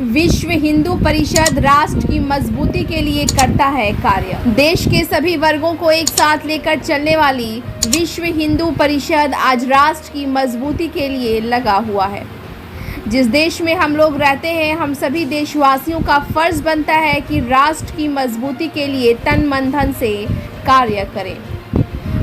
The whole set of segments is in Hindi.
विश्व हिंदू परिषद राष्ट्र की मजबूती के लिए करता है कार्य। देश के सभी वर्गों को एक साथ लेकर चलने वाली विश्व हिंदू परिषद आज राष्ट्र की मजबूती के लिए लगा हुआ है। जिस देश में हम लोग रहते हैं, हम सभी देशवासियों का फर्ज बनता है कि राष्ट्र की मजबूती के लिए तन मन धन से कार्य करें।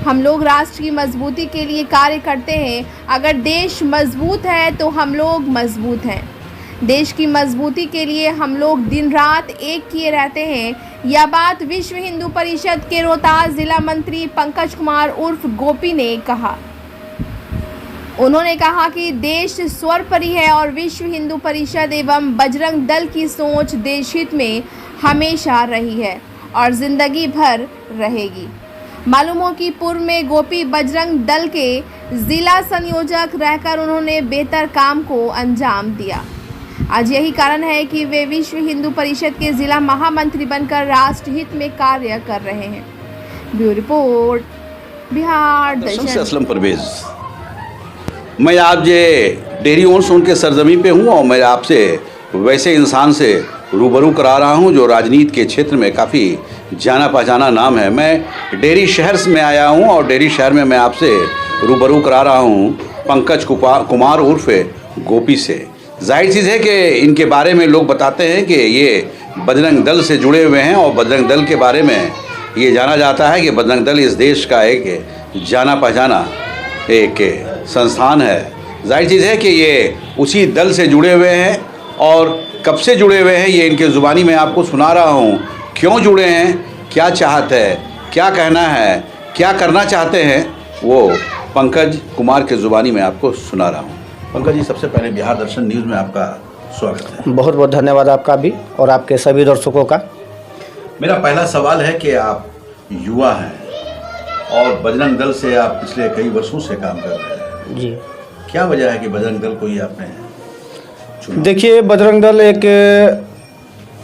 हम लोग राष्ट्र की मजबूती के लिए कार्य करते हैं। अगर देश मजबूत है तो हम लोग मजबूत हैं। देश की मजबूती के लिए हम लोग दिन रात एक किए रहते हैं। यह बात विश्व हिंदू परिषद के रोहतास जिला मंत्री पंकज कुमार उर्फ गोपी ने कहा। उन्होंने कहा कि देश सर्वोपरि है और विश्व हिंदू परिषद एवं बजरंग दल की सोच देश हित में हमेशा रही है और जिंदगी भर रहेगी। मालूम हो कि पूर्व में गोपी बजरंग दल के जिला संयोजक रहकर उन्होंने बेहतर काम को अंजाम दिया। आज यही कारण है कि वे विश्व हिंदू परिषद के जिला महामंत्री बनकर राष्ट्र हित में कार्य कर रहे हैं। ब्यूरो रिपोर्ट, बिहार दर्शन। असलम परवेज, मैं आज डेयरी ओन्स उनके सरजमी पे हूँ और मैं आपसे वैसे इंसान से रूबरू करा रहा हूँ जो राजनीति के क्षेत्र में काफ़ी जाना पहचाना नाम है। मैं डेयरी शहर में आया हूँ और डेयरी शहर में मैं आपसे रूबरू करा रहा हूँ पंकज कुमार उर्फ गोपी से। जाहिर चीज़ है कि इनके बारे में लोग बताते हैं कि ये बजरंग दल से जुड़े हुए हैं और बजरंग दल के बारे में ये जाना जाता है कि बजरंग दल इस देश का एक जाना पहचाना एक संस्थान है। जाहिर चीज़ है कि ये उसी दल से जुड़े हुए हैं और कब से जुड़े हुए हैं ये इनके ज़ुबानी में आपको सुना रहा हूँ। क्यों जुड़े हैं, क्या चाहत है, क्या कहना है, क्या करना चाहते हैं, वो पंकज कुमार के ज़ुबानी में आपको सुना रहा हूँ। पंकज जी, सबसे पहले बिहार दर्शन न्यूज़ में आपका स्वागत है। बहुत बहुत धन्यवाद आपका भी और आपके सभी दर्शकों का। मेरा पहला सवाल है कि आप युवा हैं और बजरंग दल से आप पिछले कई वर्षों से काम कर रहे हैं जी। क्या वजह है कि बजरंग दल को ही आपने चुना? देखिए, बजरंग दल एक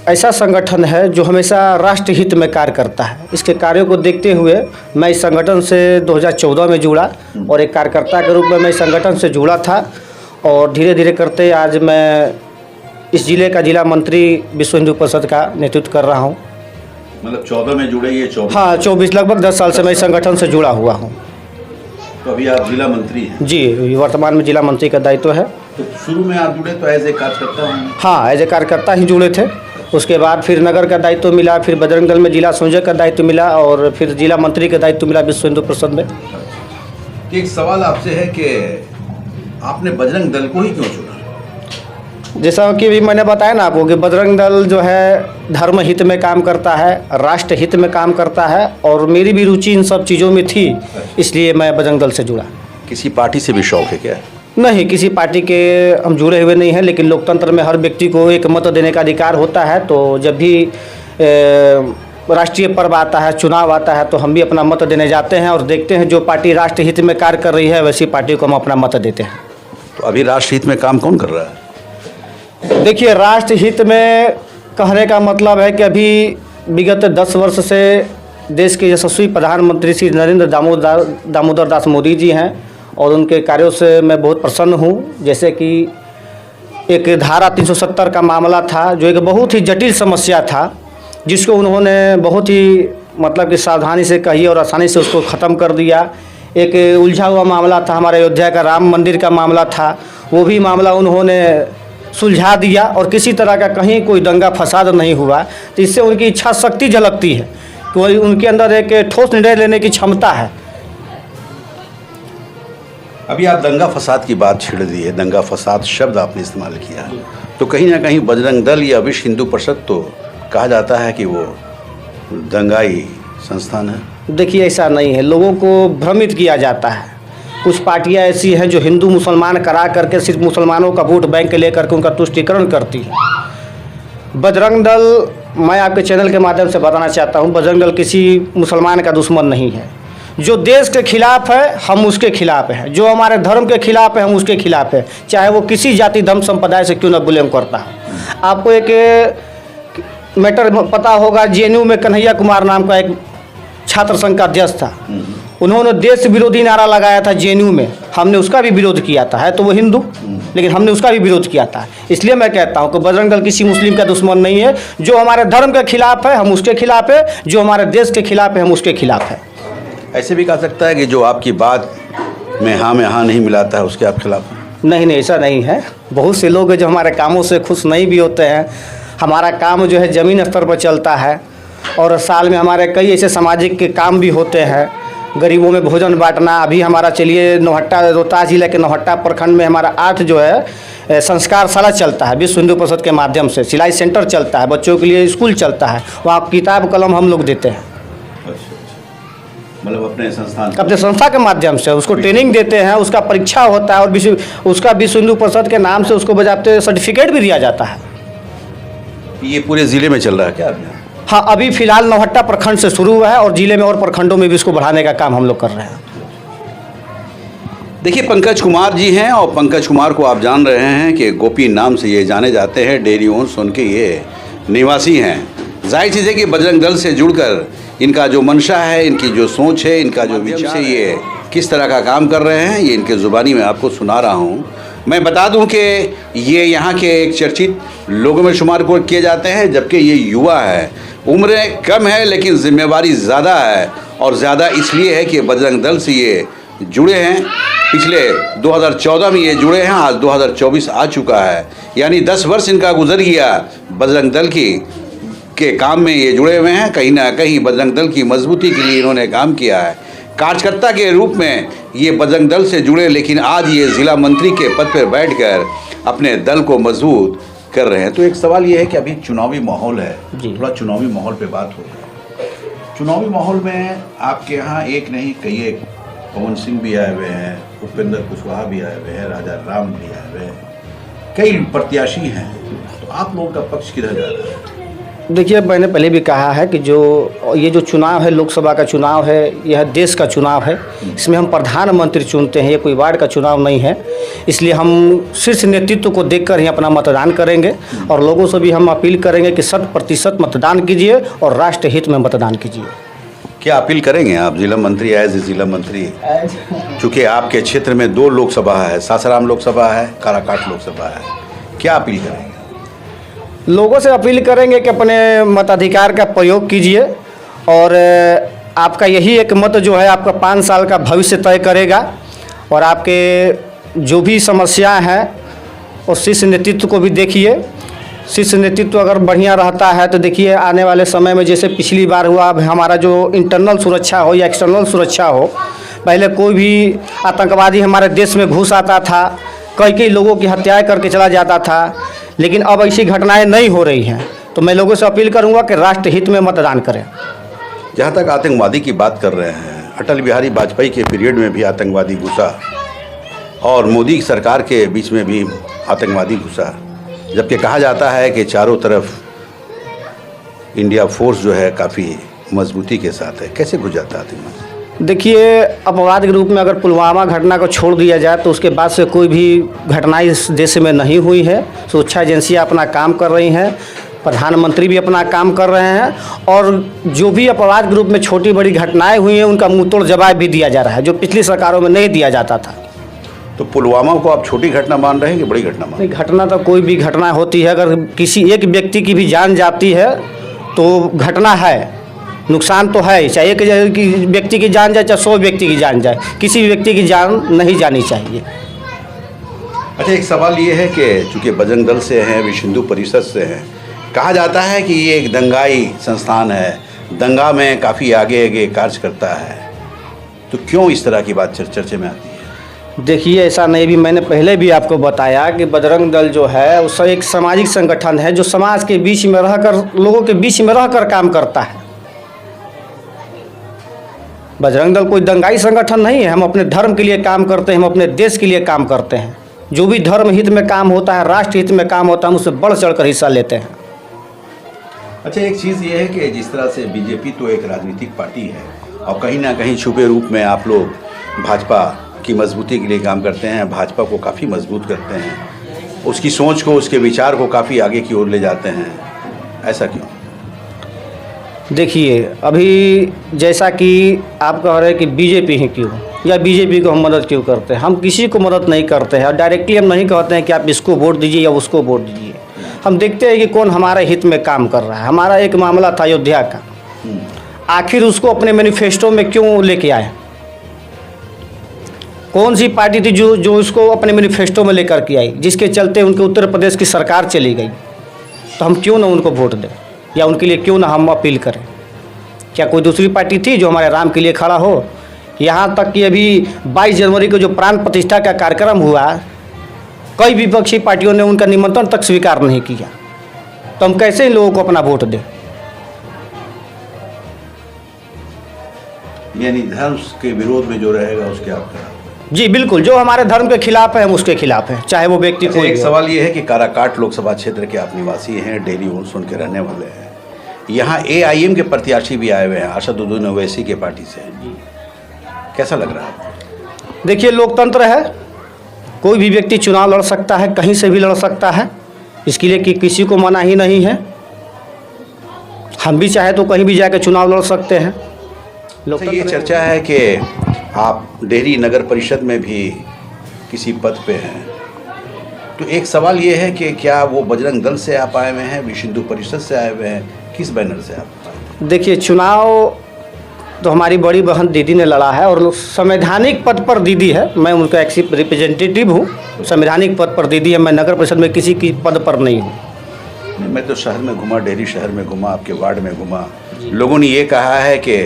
ऐसा संगठन है जो हमेशा राष्ट्र हित में कार्य करता है। इसके कार्यों को देखते हुए मैं इस संगठन से 2014 में जुड़ा और एक कार्यकर्ता के रूप में मैं इस संगठन से जुड़ा था और धीरे धीरे करते आज मैं इस जिले का जिला मंत्री विश्व हिंदू परिषद का नेतृत्व कर रहा हूँ। मतलब 14 में जुड़े, ये 24? हाँ, 24 लगभग 10 साल से मैं इस संगठन से जुड़ा हुआ हूँ। तो अभी आप जिला मंत्री हैं? जी, वर्तमान में जिला मंत्री का दायित्व है। तो शुरू में आप जुड़े तो एज ए कार्यकर्ता हैं? हाँ, एज ए कार्यकर्ता ही जुड़े थे। उसके बाद फिर नगर का दायित्व मिला, फिर बजरंग दल में जिला संयोजक का दायित्व मिला और फिर जिला मंत्री का दायित्व मिला विश्व हिंदू परिषद में। एक सवाल आपसे है कि आपने बजरंग दल को ही क्यों चुना? जैसा कि भी मैंने बताया ना आपको कि बजरंग दल जो है धर्म हित में काम करता है, राष्ट्र हित में काम करता है और मेरी भी रुचि इन सब चीज़ों में थी, इसलिए मैं बजरंग दल से जुड़ा। किसी पार्टी से भी शौक है क्या? नहीं, किसी पार्टी के हम जुड़े हुए नहीं हैं, लेकिन लोकतंत्र में हर व्यक्ति को एक मत देने का अधिकार होता है। तो जब भी राष्ट्रीय पर्व आता है, चुनाव आता है, तो हम भी अपना मत देने जाते हैं और देखते हैं जो पार्टी राष्ट्र हित में कार्य कर रही है वैसी पार्टी को हम अपना मत देते हैं। तो अभी राष्ट्र हित में काम कौन कर रहा है? देखिए, राष्ट्र हित में कहने का मतलब है कि अभी विगत 10 वर्ष से देश के यशस्वी प्रधानमंत्री श्री नरेंद्र दामोदर दास मोदी जी हैं और उनके कार्यों से मैं बहुत प्रसन्न हूँ। जैसे कि एक धारा 370 का मामला था जो एक बहुत ही जटिल समस्या था, जिसको उन्होंने बहुत ही मतलब कि सावधानी से कही और आसानी से उसको ख़त्म कर दिया। एक उलझा हुआ मामला था, हमारे अयोध्या का राम मंदिर का मामला था, वो भी मामला उन्होंने सुलझा दिया और किसी तरह का कहीं कोई दंगा फसाद नहीं हुआ। तो इससे उनकी इच्छा शक्ति झलकती है कि उनके अंदर एक ठोस निर्णय लेने की क्षमता है। अभी आप दंगा फसाद की बात छेड़ दी है, दंगा फसाद शब्द आपने इस्तेमाल किया है, तो कहीं ना कहीं बजरंग दल या विश्व हिंदू परिषद तो कहा जाता है कि वो दंगाई संस्थान है। देखिए, ऐसा नहीं है, लोगों को भ्रमित किया जाता है। कुछ पार्टियां ऐसी हैं जो हिंदू मुसलमान करा करके सिर्फ मुसलमानों का वोट बैंक लेकर के उनका तुष्टीकरण करती है। बजरंग दल, मैं आपके चैनल के माध्यम से बताना चाहता हूं, बजरंग दल किसी मुसलमान का दुश्मन नहीं है। जो देश के खिलाफ है हम उसके खिलाफ हैं, जो हमारे धर्म के खिलाफ है हम उसके खिलाफ है, चाहे वो किसी जाति धर्म संप्रदाय से क्यों न बिलोंग करता है। आपको एक मैटर पता होगा, JNU में कन्हैया कुमार नाम का एक छात्र संघ का अध्यक्ष था, उन्होंने देश विरोधी नारा लगाया था जेएनयू में, हमने उसका भी विरोध किया था। है तो वो हिंदू, लेकिन हमने उसका भी विरोध किया था। इसलिए मैं कहता हूँ कि बजरंग दल किसी मुस्लिम का दुश्मन नहीं है। जो हमारे धर्म के खिलाफ है हम उसके खिलाफ है, जो हमारे देश के खिलाफ है हम उसके खिलाफ है। ऐसे भी कह सकता है कि जो आपकी बात में हाँ नहीं मिलाता है उसके आप खिलाफ हैं? नहीं, ऐसा नहीं है। बहुत से लोग हैं जो हमारे कामों से खुश नहीं भी होते हैं। हमारा काम जो है ज़मीन स्तर पर चलता है और साल में हमारे कई ऐसे सामाजिक के काम भी होते हैं। गरीबों में भोजन बांटना, अभी हमारा चलिए नौहट्टा, रोहतास जिले के नौहट्टा प्रखंड में हमारा 8 जो है संस्कार शाला चलता है विश्व हिंदू परिषद के माध्यम से। सिलाई सेंटर चलता है, बच्चों के लिए स्कूल चलता है, वहाँ किताब कलम हम लोग देते हैं। मतलब अपने संस्था के माध्यम से उसको ट्रेनिंग देते हैं, उसका परीक्षा होता है और उसका विश्व हिंदू परिषद के नाम से उसको बजाते सर्टिफिकेट भी दिया जाता है। ये पूरे ज़िले में चल रहा है क्या अभी? हाँ, अभी फिलहाल नौहट्टा प्रखंड से शुरू हुआ है और जिले में और प्रखंडों में भी इसको बढ़ाने का काम हम लोग कर रहे हैं। देखिए, पंकज कुमार जी हैं और पंकज कुमार को आप जान रहे हैं कि गोपी नाम से ये जाने जाते हैं। डेयरी ओन्स उनके ये निवासी हैं। जाहिर चीज़ है कि बजरंग दल से जुड़कर इनका जो मंशा है, इनकी जो सोच है, इनका जो विचार से ये किस तरह का काम कर रहे हैं, ये इनके ज़ुबानी में आपको सुना रहा हूँ। मैं बता दूं कि ये यहाँ के एक चर्चित लोगों में शुमार किए जाते हैं, जबकि ये युवा है, उम्र कम है लेकिन जिम्मेवारी ज़्यादा है। और ज़्यादा इसलिए है कि बजरंग दल से ये जुड़े हैं। पिछले 2014 में ये जुड़े हैं, आज 2024 आ चुका है, यानी 10 वर्ष इनका गुजर गया बजरंग दल के काम में ये जुड़े हुए हैं। कहीं ना कहीं बजरंग दल की मजबूती के लिए इन्होंने काम किया है। कार्यकर्ता के रूप में ये बजरंग दल से जुड़े, लेकिन आज ये ज़िला मंत्री के पद पर बैठकर अपने दल को मजबूत कर रहे हैं। तो एक सवाल ये है कि अभी चुनावी माहौल है, थोड़ा चुनावी माहौल पे बात हो रही है। चुनावी माहौल में आपके यहाँ एक नहीं कई एक पवन सिंह भी आए हुए हैं, उपेंद्र कुशवाहा भी आए हुए हैं, राजा राम भी आए हुए हैं, कई प्रत्याशी हैं। तो आप लोगों का पक्ष किधर जा रहा है? देखिए, मैंने पहले भी कहा है कि ये जो चुनाव है, लोकसभा का चुनाव है, यह देश का चुनाव है। इसमें हम प्रधानमंत्री चुनते हैं, ये कोई वार्ड का चुनाव नहीं है। इसलिए हम शीर्ष नेतृत्व को देखकर ही अपना मतदान करेंगे और लोगों से भी हम अपील करेंगे कि 100% मतदान कीजिए और राष्ट्र हित में मतदान कीजिए। क्या अपील करेंगे आप जिला मंत्री, एज ए जिला मंत्री? चूँकि आपके क्षेत्र में 2 लोकसभा है, सासाराम लोकसभा है, काराकाट लोकसभा है, क्या अपील करेंगे? लोगों से अपील करेंगे कि अपने मताधिकार का प्रयोग कीजिए और आपका यही एक मत जो है आपका 5 साल का भविष्य तय करेगा। और आपके जो भी समस्याएं हैं और शीर्ष नेतृत्व को भी देखिए। शीर्ष नेतृत्व अगर बढ़िया रहता है तो देखिए आने वाले समय में जैसे पिछली बार हुआ, अब हमारा जो इंटरनल सुरक्षा हो या एक्सटर्नल सुरक्षा हो, पहले कोई भी आतंकवादी हमारे देश में घुस आता था, कई लोगों की हत्याएँ करके चला जाता था, लेकिन अब ऐसी घटनाएं नहीं हो रही हैं। तो मैं लोगों से अपील करूंगा कि राष्ट्र हित में मतदान करें। जहाँ तक आतंकवादी की बात कर रहे हैं, अटल बिहारी वाजपेयी के पीरियड में भी आतंकवादी घुसा और मोदी सरकार के बीच में भी आतंकवादी घुसा, जबकि कहा जाता है कि चारों तरफ इंडिया फोर्स जो है काफ़ी मजबूती के साथ है। कैसे घुस जाता आतंकवादी? देखिए, अपवाद के रूप में अगर पुलवामा घटना को छोड़ दिया जाए तो उसके बाद से कोई भी घटना इस देश में नहीं हुई है। सुरक्षा एजेंसियां अपना काम कर रही हैं, प्रधानमंत्री भी अपना काम कर रहे हैं और जो भी अपवाद के रूप में छोटी बड़ी घटनाएं हुई हैं उनका मुंहतोड़ जवाब भी दिया जा रहा है, जो पिछली सरकारों में नहीं दिया जाता था। तो पुलवामा को आप छोटी घटना मान रहे हैं कि बड़ी घटना मान रहे हैं? घटना तो कोई भी घटना होती है, अगर किसी एक व्यक्ति की भी जान जाती है तो घटना है, नुकसान तो है। चाहे एक व्यक्ति की जान जाए चाहे 100 व्यक्ति की जान जाए, किसी भी व्यक्ति की जान नहीं जानी चाहिए। अच्छा, एक सवाल ये है कि चूँकि बजरंग दल से हैं, विश्व हिंदू परिषद से हैं, कहा जाता है कि ये एक दंगाई संस्थान है, दंगा में काफ़ी आगे कार्य करता है, तो क्यों इस तरह की बात चर्चे में आती है? देखिए, ऐसा नहीं, भी मैंने पहले भी आपको बताया कि बजरंग दल जो है उस एक सामाजिक संगठन है जो समाज के बीच में रहकर, लोगों के बीच में रहकर काम करता है। बजरंग दल कोई दंगाई संगठन नहीं है। हम अपने धर्म के लिए काम करते हैं, हम अपने देश के लिए काम करते हैं। जो भी धर्म हित में काम होता है, राष्ट्र हित में काम होता है, हम उससे बढ़ चढ़कर हिस्सा लेते हैं। अच्छा, एक चीज़ ये है कि जिस तरह से बीजेपी तो एक राजनीतिक पार्टी है और कहीं ना कहीं छुपे रूप में आप लोग भाजपा की मजबूती के लिए काम करते हैं, भाजपा को काफ़ी मजबूत करते हैं, उसकी सोच को, उसके विचार को काफ़ी आगे की ओर ले जाते हैं, ऐसा क्यों? देखिए, अभी जैसा कि आप कह रहे हैं कि बीजेपी ही क्यों, या बीजेपी को हम मदद क्यों करते हैं। हम किसी को मदद नहीं करते हैं और डायरेक्टली हम नहीं कहते हैं कि आप इसको वोट दीजिए या उसको वोट दीजिए। हम देखते हैं कि कौन हमारे हित में काम कर रहा है। हमारा एक मामला था अयोध्या का, आखिर उसको अपने मैनिफेस्टो में क्यों लेके आए? कौन सी पार्टी थी जो उसको अपने मैनिफेस्टो में लेकर के आई, जिसके चलते उनके उत्तर प्रदेश की सरकार चली गई? तो हम क्यों ना उनको वोट दें या उनके लिए क्यों ना हम अपील करें? क्या कोई दूसरी पार्टी थी जो हमारे राम के लिए खड़ा हो? यहाँ तक कि अभी 22 जनवरी को जो प्राण प्रतिष्ठा का कार्यक्रम हुआ, कई विपक्षी पार्टियों ने उनका निमंत्रण तक स्वीकार नहीं किया। तो हम कैसे इन लोगों को अपना वोट दें? यानी धर्म के विरोध में जो रहेगा उसके आप खिलाफ? जी बिल्कुल, जो हमारे धर्म के खिलाफ है हम उसके खिलाफ हैं, चाहे वो व्यक्ति अच्छा, कोई एक हो। सवाल ये है कि काराकाट लोकसभा क्षेत्र के आप निवासी हैं, डेहरी ओन सोन के रहने वाले हैं। यहाँ AIM के प्रत्याशी भी आए हुए हैं, असदुद्दीन ओवैसी के पार्टी से। कैसा लग रहा है आपको? देखिए, लोकतंत्र है, कोई भी व्यक्ति चुनाव लड़ सकता है, कहीं से भी लड़ सकता है, इसके लिए कि किसी को मना ही नहीं है। हम भी चाहे तो कहीं भी जाकर चुनाव लड़ सकते हैं। अच्छा, ये चर्चा है कि आप डेहरी नगर परिषद में भी किसी पद पे हैं, तो एक सवाल ये है कि क्या वो बजरंग दल से आप आए हुए हैं, विश्व हिंदू परिषद से आए हुए हैं, किस बैनर से आप? देखिए, चुनाव तो हमारी बड़ी बहन दीदी ने लड़ा है और संवैधानिक पद पर दीदी है, मैं उनका एक रिप्रेजेंटेटिव हूँ। संवैधानिक पद पर दीदी है, मैं नगर परिषद में किसी की पद पर नहीं हूँ। मैं तो शहर में घुमा, डेहरी शहर में घुमा, आपके वार्ड में घुमा, लोगों ने ये कहा है कि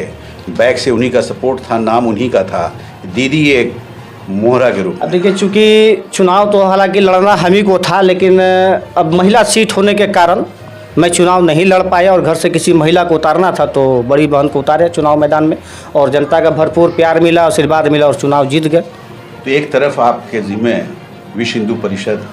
बैक से उन्हीं का सपोर्ट था, नाम उन्हीं का था, दीदी एक मोहरा के रूप में। अब देखिए, चूँकि चुनाव तो हालांकि लड़ना हम ही को था, लेकिन अब महिला सीट होने के कारण मैं चुनाव नहीं लड़ पाया और घर से किसी महिला को उतारना था, तो बड़ी बहन को उतारे चुनाव मैदान में और जनता का भरपूर प्यार मिला, आशीर्वाद मिला और चुनाव जीत गए। तो एक तरफ आपके जिम्मे विश्व हिंदू परिषद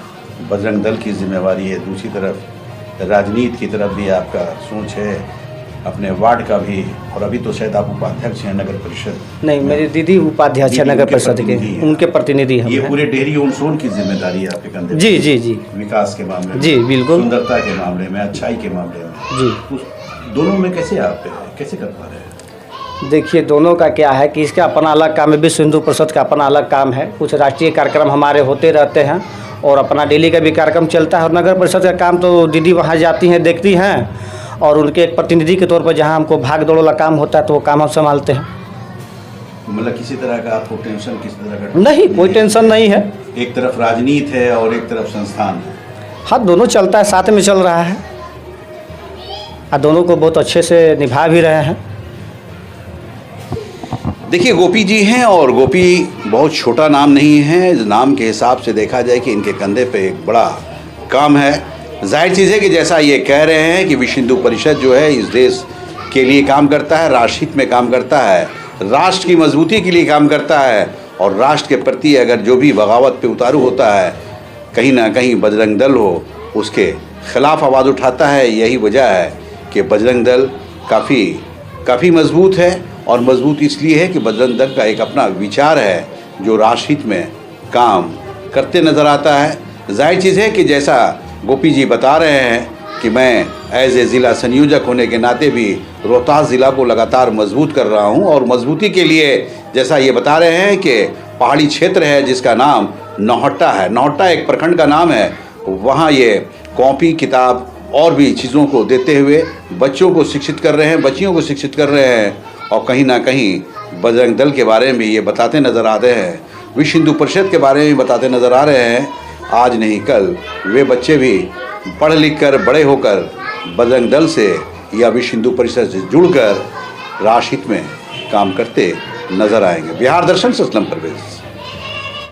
बजरंग दल की जिम्मेवारी है, दूसरी तरफ राजनीति की तरफ भी आपका सोच है, अपने वार्ड का भी, और अभी तो शायद आप उपाध्यक्ष हैं नगर परिषद। नहीं, मेरी दीदी उपाध्यक्ष है नगर परिषद के, उनके प्रतिनिधि हम ये हैं। पूरे डेहरी ओन सोन की जिम्मेदारी है आपके कंधे पे। जी जी जी विकास के मामले में, जी बिल्कुल, सुंदरता के मामले में, अच्छाई के मामले में, जी। उस दोनों में कैसे आप कैसे कर पा रहे हैं? देखिए, दोनों का क्या है कि इसका अपना अलग काम है, विश्व हिंदू परिषद का अपना अलग काम है, कुछ राष्ट्रीय कार्यक्रम हमारे होते रहते हैं और अपना डेली का भी कार्यक्रम चलता है, और नगर परिषद का काम तो दीदी वहाँ जाती हैं, देखती हैं, और उनके एक प्रतिनिधि के तौर पर जहाँ हमको भाग दौड़ वाला काम होता है तो वो काम हम संभालते हैं। मतलब किसी तरह का आपको टेंशन, किसी तरह का नहीं, कोई टेंशन नहीं है। एक तरफ राजनीति है और एक तरफ संस्थान है। हाँ, दोनों चलता है, साथ में चल रहा है और दोनों को बहुत अच्छे से निभा भी रहे हैं। देखिए, गोपी जी हैं और गोपी बहुत छोटा नाम नहीं है, नाम के हिसाब से देखा जाए कि इनके कंधे पे एक बड़ा काम है। जाहिर चीज़ है कि जैसा ये कह रहे हैं कि विश्व हिंदू परिषद जो है इस देश के लिए काम करता है, राष्ट्र हित में काम करता है, राष्ट्र की मजबूती के लिए काम करता है, और राष्ट्र के प्रति अगर जो भी बगावत पे उतारू होता है, कहीं ना कहीं बजरंग दल हो उसके खिलाफ आवाज़ उठाता है। यही वजह है कि बजरंग दल काफ़ी मजबूत है, और मजबूत इसलिए है कि बजरंग दल का एक अपना विचार है जो राष्ट्र हित में काम करते नज़र आता है। जाहिर चीज़ है कि जैसा गोपी जी बता रहे हैं कि मैं एज ए ज़िला संयोजक होने के नाते भी रोहतास ज़िला को लगातार मजबूत कर रहा हूं, और मजबूती के लिए जैसा ये बता रहे हैं कि पहाड़ी क्षेत्र है जिसका नाम नौहट्टा है, नौहट्टा एक प्रखंड का नाम है, वहाँ ये कॉपी किताब और भी चीज़ों को देते हुए बच्चों को शिक्षित कर रहे हैं, बच्चियों को शिक्षित कर रहे हैं, और कहीं ना कहीं बजरंग दल के बारे में ये बताते नज़र आते हैं, विश्व हिंदू परिषद के बारे में बताते नज़र आ रहे हैं। आज नहीं कल वे बच्चे भी पढ़ लिख कर बड़े होकर बजरंग दल से या विश्व हिंदू परिषद से जुड़कर राष्ट्र हित में काम करते नजर आएंगे। बिहार दर्शन से असलम परवेज।